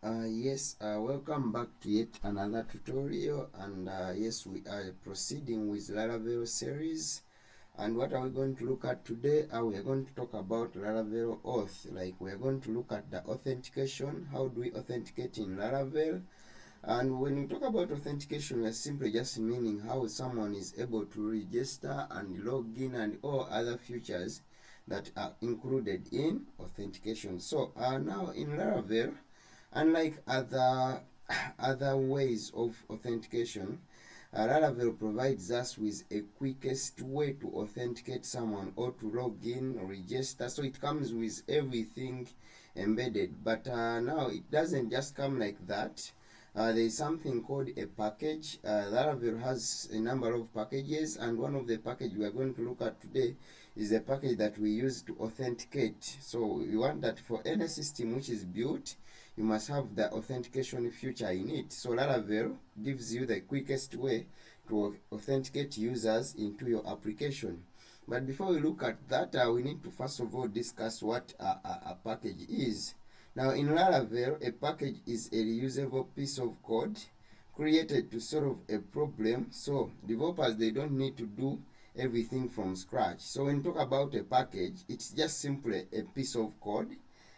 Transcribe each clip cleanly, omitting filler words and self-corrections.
Welcome back to yet another tutorial, and yes, we are proceeding with Laravel series. And what are we going to look at today? We are going to talk about Laravel Auth. Like, we are going to look at the authentication. How do we authenticate in Laravel? And when we talk about authentication, we are simply just meaning how someone is able to register and log in and all other features that are included in authentication. So now in Laravel, unlike other ways of authentication, Laravel provides us with a quickest way to authenticate someone or to log in or register. So it comes with everything embedded. But now it doesn't just come like that. There is something called a package. Laravel has a number of packages, and one of the packages we are going to look at today is a package that we use to authenticate. So we want that for any system which is built, you must have the authentication feature in it. So Laravel gives you the quickest way to authenticate users into your application. But before we look at that, we need to first of all discuss what a package is. Now in Laravel, a package is a reusable piece of code created to solve a problem. So developers, they don't need to do everything from scratch. So when you talk about a package, it's just simply a piece of code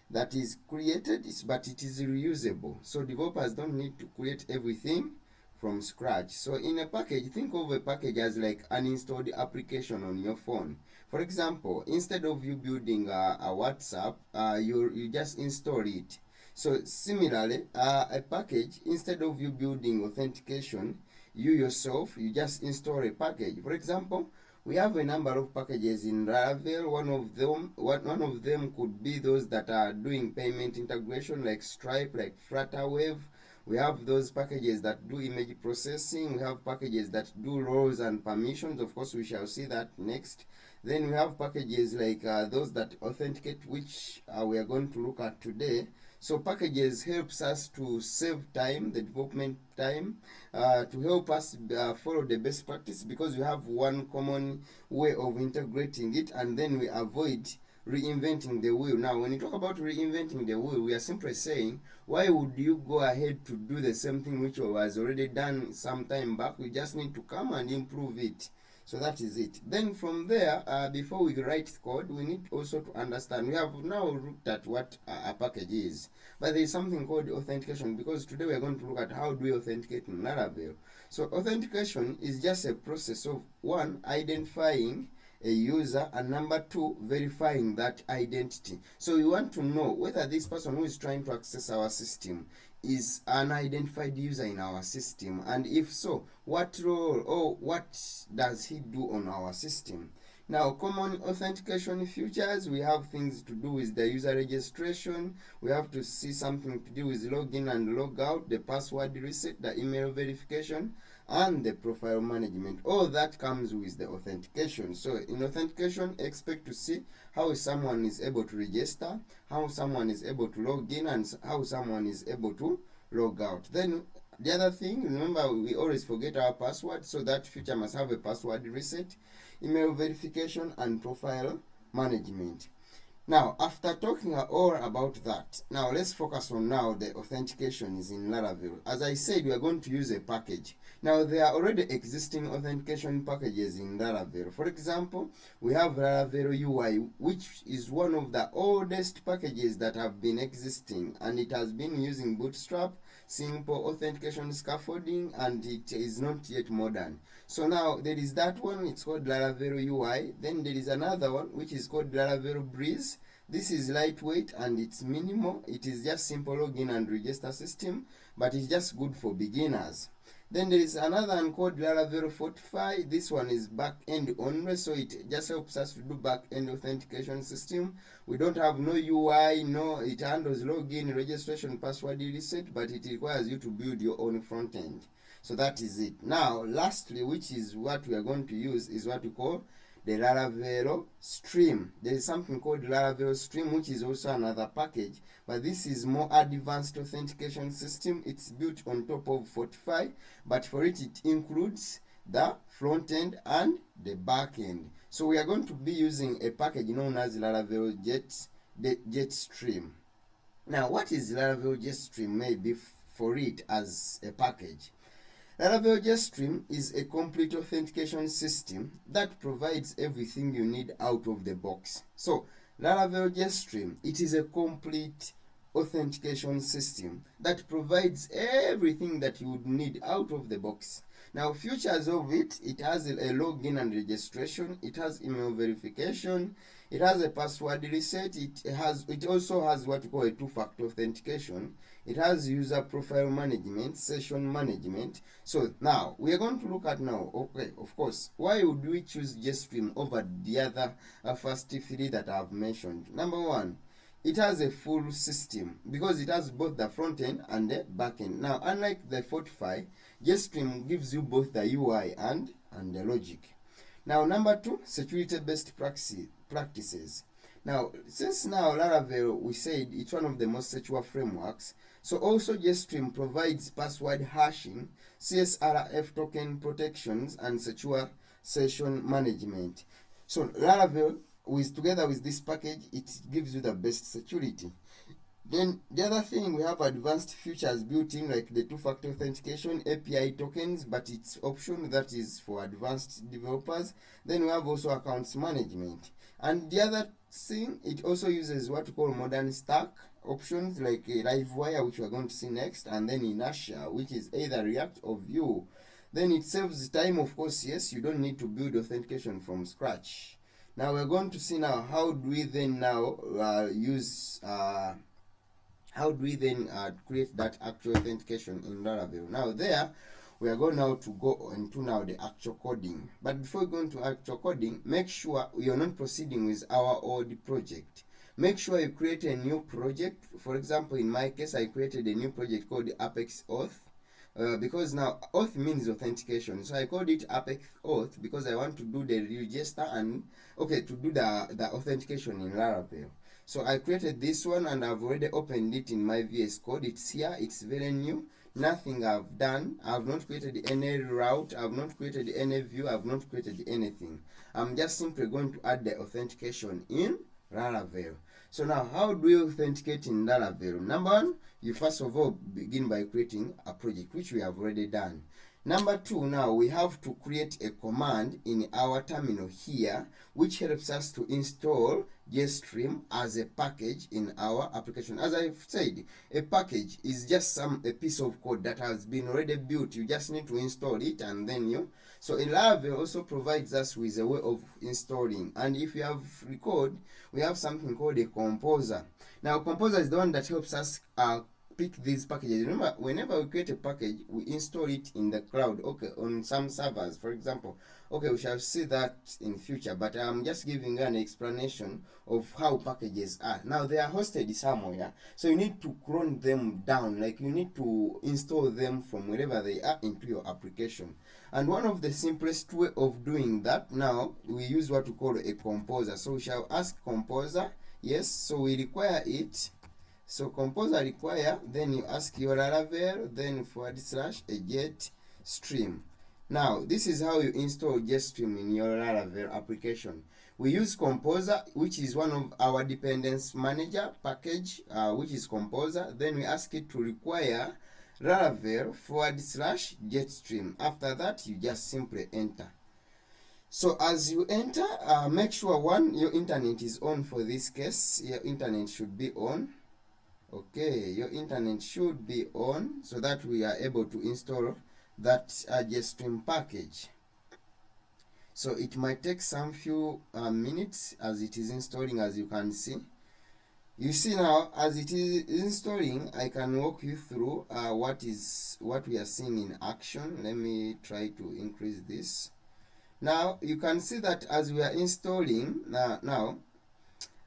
that is created, but it is reusable. So developers don't need to create everything from scratch. So in a package, think of a package as like an installed application on your phone. For example, instead of you building a WhatsApp, you just install it. So similarly, a package, instead of you building authentication, you yourself, you just install a package. For example, we have a number of packages in Laravel. One of them could be those that are doing payment integration, like Stripe, like Flutterwave. We have those packages that do image processing. We have packages that do roles and permissions. Of course, we shall see that next. Then we have packages like those that authenticate, which we are going to look at today. So packages helps us to save time, the development time, to help us follow the best practice, because we have one common way of integrating it, and then we avoid reinventing the wheel. Now, when you talk about reinventing the wheel, we are simply saying, why would you go ahead to do the same thing which was already done some time back? We just need to come and improve it. So that is it. Then from there, before we write code, we need also to understand. We have now looked at what a package is, but there is something called authentication, because today we are going to look at how do we authenticate in Laravel. So authentication is just a process of, one, identifying a user, and number two, verifying that identity. So we want to know whether this person who is trying to access our system is an identified user in our system, and if so, what role or what does he do on our system. Now, common authentication features, we have things to do with the user registration. We have to see something to do with login and logout, the password reset, the email verification, and the profile management. All that comes with the authentication. So in authentication, expect to see how someone is able to register, how someone is able to log in, and how someone is able to log out. Then the other thing, remember, we always forget our password, so that feature must have a password reset, email verification, and profile management. Now, after talking all about that, now let's focus on now the authentication is in Laravel. As I said, we are going to use a package. Now, there are already existing authentication packages in Laravel. For example, we have Laravel UI, which is one of the oldest packages that have been existing, and it has been using Bootstrap, simple authentication scaffolding, and it is not yet modern. So now there is that one, it's called Laravel UI. Then there is another one which is called Laravel Breeze. This is lightweight and it's minimal. It is just simple login and register system, but it's just good for beginners. Then there is another one called Laravel Fortify. This one is back-end only, so it just helps us to do back-end authentication system. We don't have no UI, no, it handles login, registration, password reset, but it requires you to build your own front-end. So that is it. Now, lastly, which is what we are going to use, is what we call the Laravel Stream. There is something called Laravel Stream, which is also another package, but this is more advanced authentication system. It's built on top of Fortify, but for it includes the front end and the back end. So we are going to be using a package known as Laravel Jetstream. Now, what is Laravel Jetstream maybe for it as a package? Laravel Jetstream is a complete authentication system that provides everything you need out of the box. So, Laravel Jetstream, it is a complete authentication system that provides everything that you would need out of the box. Now, features of it, it has a login and registration, it has email verification, it has a password reset, it also has what we call a two-factor authentication, it has user profile management, session management. So now we are going to look at now, okay, of course, why would we choose Jetstream over the other first three that I have mentioned? Number one, it has a full system because it has both the front end and the back end. Now, unlike the Fortify, Jetstream gives you both the UI and the logic. Now, number two, security based practices. Now, since now Laravel, we said it's one of the most secure frameworks, so also Jetstream provides password hashing, CSRF token protections, and secure session management. So Laravel, together with this package, it gives you the best security. Then the other thing, we have advanced features built in like the two-factor authentication, API tokens, but it's option that is for advanced developers. Then we have also accounts management. And the other thing, it also uses what we call modern stack options like Livewire, which we're going to see next, and then Inertia, which is either React or Vue. Then it saves time, of course, yes, you don't need to build authentication from scratch. Now we're going to see now how do we then now how do we then create that actual authentication in Laravel. Now there we are going now to go into now the actual coding, but before we go into actual coding, make sure you're not proceeding with our old project. Make sure you create a new project. For example, in my case, I created a new project called Apex Auth, because now Auth means authentication, so I called it Apex Auth because I want to do the register and to do the authentication in Laravel. So I created this one and I've already opened it in my VS Code. It's here, it's very new, nothing I've done. I've not created any route, I've not created any view, I've not created anything. I'm just simply going to add the authentication in Laravel. So now, how do you authenticate in Laravel? Number one, you first of all begin by creating a project, which we have already done. Number two, now we have to create a command in our terminal here, which helps us to install Jetstream as a package in our application. As I've said, a package is just a piece of code that has been already built. You just need to install it and then so Laravel also provides us with a way of installing. And if you have recalled, we have something called a composer. Now, composer is the one that helps us pick these packages. Remember, whenever we create a package, we install it in the cloud, on some servers, for example. We shall see that in future, but I'm just giving you an explanation of how packages are. Now, they are hosted somewhere, so you need to clone them down, like you need to install them from wherever they are into your application. And one of the simplest way of doing that, now, we use what we call a composer. So we shall ask composer, yes, so we require it. So composer require, then you ask your Laravel, then / a Jetstream. Now, this is how you install Jetstream in your Laravel application. We use composer, which is one of our dependency manager package, which is composer. Then we ask it to require Laravel / Jetstream. After that, you just simply enter. So as you enter, make sure your internet is on. For this case, your internet should be on. Your internet should be on so that we are able to install that Jetstream package. So it might take some few minutes as it is installing, as you can see. You see now, as it is installing, I can walk you through what we are seeing in action. Let me try to increase this. Now you can see that as we are installing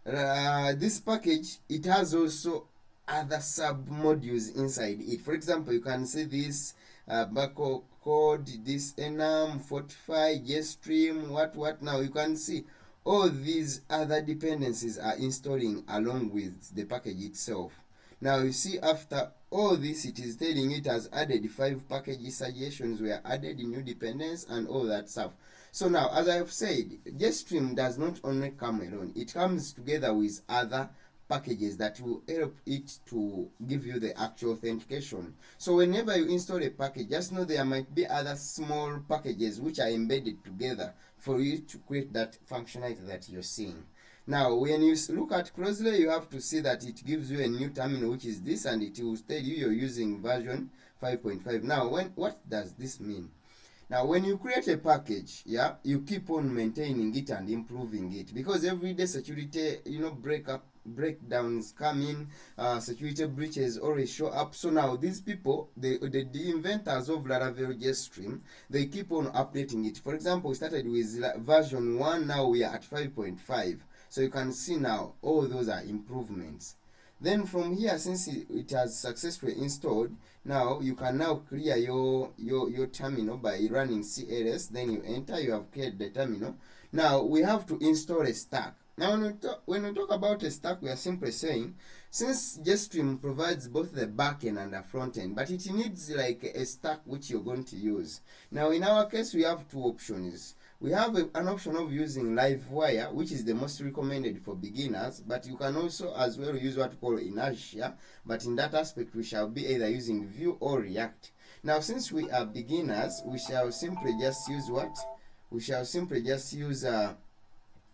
this package, it has also other sub modules inside it. For example, you can see this code, this enum, Fortify, Jetstream, what. Now you can see all these other dependencies are installing along with the package itself. Now you see, after all this, it is telling it has added 5 package suggestions were added in new dependence and all that stuff. So now, as I have said, Jetstream does not only come alone, it comes together with other packages that will help it to give you the actual authentication. So whenever you install a package, just know there might be other small packages which are embedded together for you to create that functionality that you're seeing. Now, when you look at closely, you have to see that it gives you a new terminal, which is this, and it will tell you you're using version 5.5. Now, what does this mean? Now, when you create a package, yeah, you keep on maintaining it and improving it, because every day security, breakdowns come in, security breaches always show up. So now these people, the inventors of Laravel Jetstream, they keep on updating it. For example, we started with version 1, now we are at 5.5. So you can see now all those are improvements. Then from here, since it has successfully installed, now you can now clear your terminal by running cls. Then you enter, you have cleared the terminal. Now we have to install a stack. Now when we talk about a stack, we are simply saying, since Jetstream provides both the backend and the front end, but it needs like a stack which you're going to use. Now in our case, we have two options. We have an option of using Livewire, which is the most recommended for beginners, but you can also as well use what we call inertia, but in that aspect we shall be either using Vue or React. Now since we are beginners, we shall simply just use what? We shall simply just use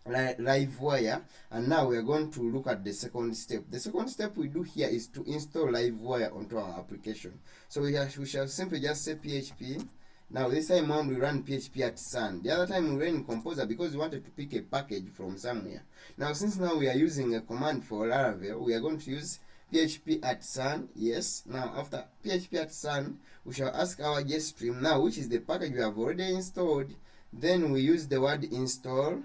Livewire, and now we are going to look at the second step. The second step we do here is to install Livewire onto our application. So we shall simply just say PHP. Now this time on we run PHP at sun. The other time we ran Composer because we wanted to pick a package from somewhere. Now since now we are using a command for Laravel, we are going to use PHP at sun. Yes. Now after PHP at sun, we shall ask our Jetstream now, which is the package we have already installed. Then we use the word install.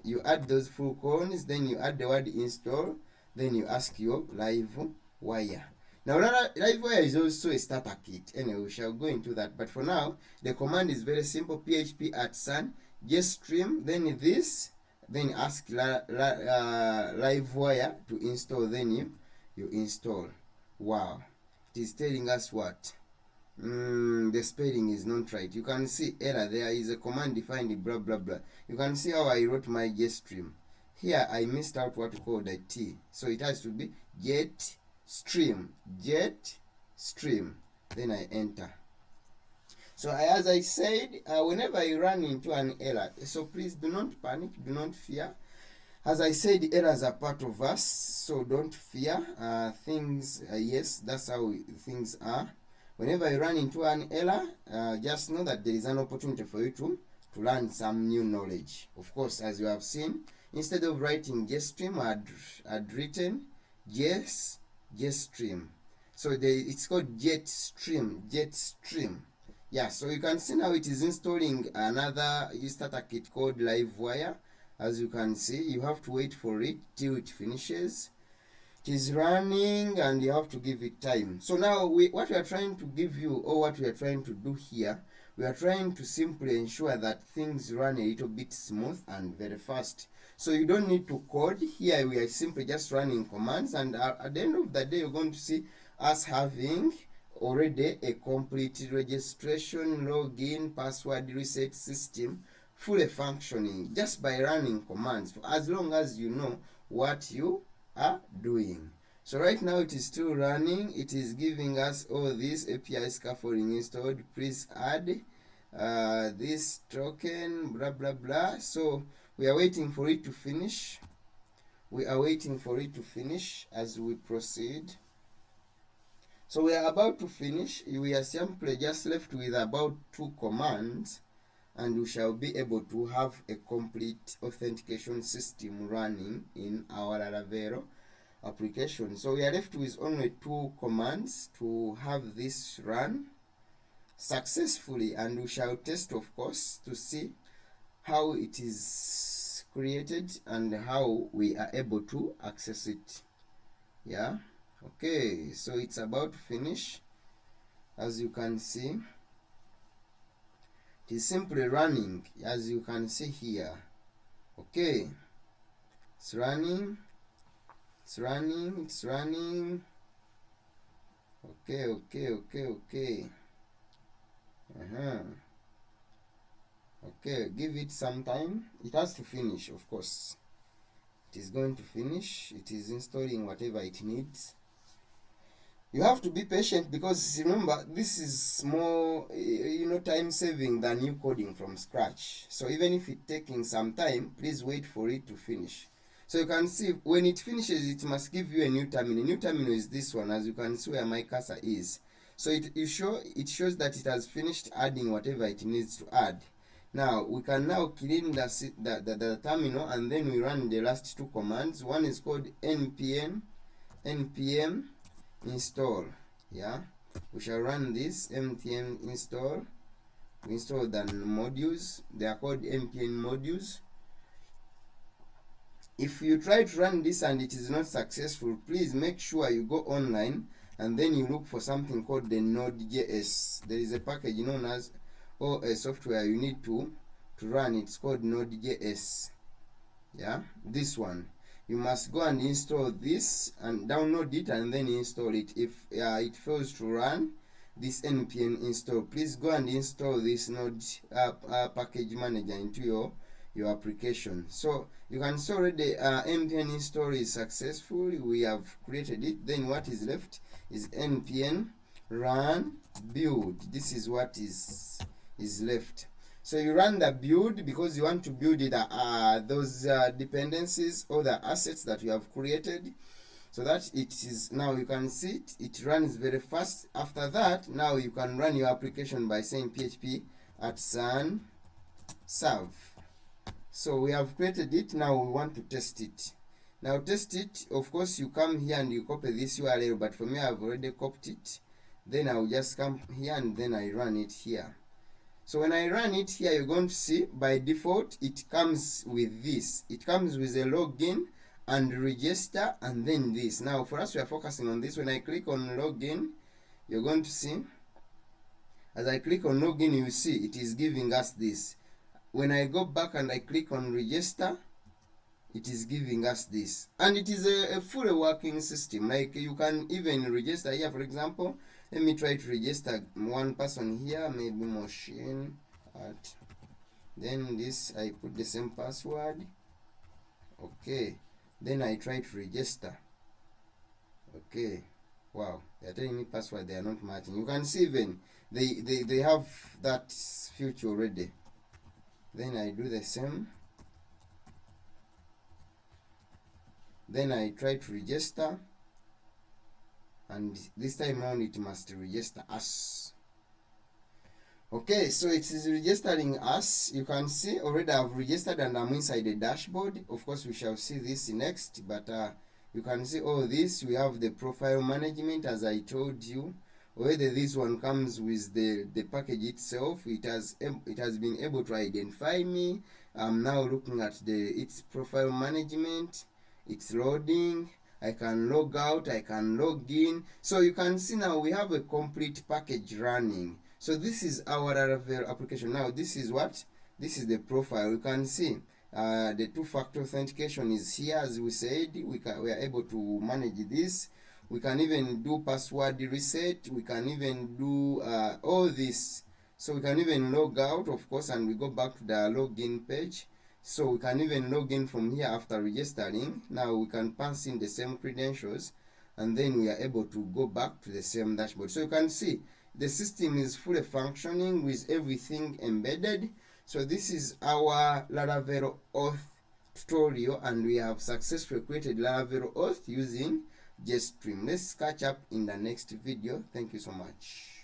You add those full colons, then you add the word install, then you ask your Livewire. Now Livewire is also a starter kit. Anyway, we shall go into that. But for now, the command is very simple: PHP at sun, Jetstream, then this, then ask Livewire to install, then you install. Wow, it is telling us what? The spelling is not right. You can see error. There is a command defined blah blah blah. You can see how I wrote my Jetstream. Here I missed out what we call the T. So it has to be Jetstream. Jetstream. Then I enter. So as I said, whenever you run into an error, so please do not panic, do not fear. As I said, errors are part of us, so don't fear. Yes, that's how things are. Whenever you run into an error, just know that there is an opportunity for you to learn some new knowledge. Of course, as you have seen, instead of writing Jetstream, I had written Jetstream. So it's called Jetstream. Yeah, so you can see now it is installing another starter kit called Livewire. As you can see, you have to wait for it till it finishes. It is running and you have to give it time. So now what we are trying to give you, or what we are trying to do here, we are trying to simply ensure that things run a little bit smooth and very fast. So you don't need to code. Here we are simply just running commands, and at the end of the day you're going to see us having already a complete registration, login, password reset system fully functioning just by running commands, as long as you know what you are doing. So right now it is still running. It is giving us all this API scaffolding installed. Please add this token, blah blah blah. So we are waiting for it to finish. As we proceed. So we are about to finish. We are simply just left with about 2 commands, and we shall be able to have a complete authentication system running in our Laravel application. So we are left with only 2 commands to have this run successfully, and we shall test, of course, to see how it is created and how we are able to access it. Yeah, okay, so it's about to finish. As you can see, it is simply running, as you can see here. Okay, it's running. Okay. Okay, give it some time. It has to finish, of course. It is going to finish. It is installing whatever it needs. You have to be patient because remember, this is more time saving than you coding from scratch. So even if it's taking some time, please wait for it to finish. So you can see when it finishes, it must give you a new terminal. A new terminal is this one, as you can see where my cursor is. So it shows that it has finished adding whatever it needs to add. Now we can now clean the terminal, and then we run the last two commands. One is called npm install. Yeah, we shall run this npm install. We install the modules. They are called npm modules. If you try to run this and it is not successful, please make sure you go online and then you look for something called the Node.js. There is a package known as, or a software you need to run. It's called Node.js. Yeah, this one. You must go and install this and download it and then install it. If it fails to run this npm install, please go and install this Node package manager into your application. So you can see already npm install is successful. We have created it. Then what is left is npm run build. This is what is left. So you run the build because you want to build those dependencies or the assets that you have created, so that it is now you can see it runs very fast. After that, now you can run your application by saying php at sun serve. So we have created it. Now we want to test it. Now test it, of course you come here and you copy this URL, but for me I've already copied it. Then I'll just come here and then I run it here. So when I run it here, you're going to see by default it comes with this. It comes with a login and register and then this. Now for us, we are focusing on this. When I click on login, you're going to see, as I click on login, you see it is giving us this. When I go back and I click on register, it is giving us this. And it is a fully working system. Like you can even register here, for example. Let me try to register one person here, maybe machine at, then this, I put the same password. Okay, then I try to register. Okay, wow, they're telling me password, they are not matching. You can see even they have that feature already. Then I do the same. Then I try to register, and this time around it must register us. Okay, so it is registering us. You can see already I've registered and I'm inside the dashboard. Of course we shall see this next, but you can see all this. We have the profile management, as I told you. Whether this one comes with the package itself, it has been able to identify me. I'm now looking at its profile management. It's loading. I can log out, I can log in. So you can see now we have a complete package running. So this is our Laravel application. Now this is what? This is the profile. You can see the two-factor authentication is here, as we said. We are able to manage this. We can even do password reset. We can even do all this. So we can even log out, of course, and we go back to the login page. So we can even log in from here after registering. Now we can pass in the same credentials, and then we are able to go back to the same dashboard. So you can see the system is fully functioning with everything embedded. So this is our Laravel Auth tutorial, and we have successfully created Laravel Auth using Jetstream. Let's catch up in the next video. Thank you so much.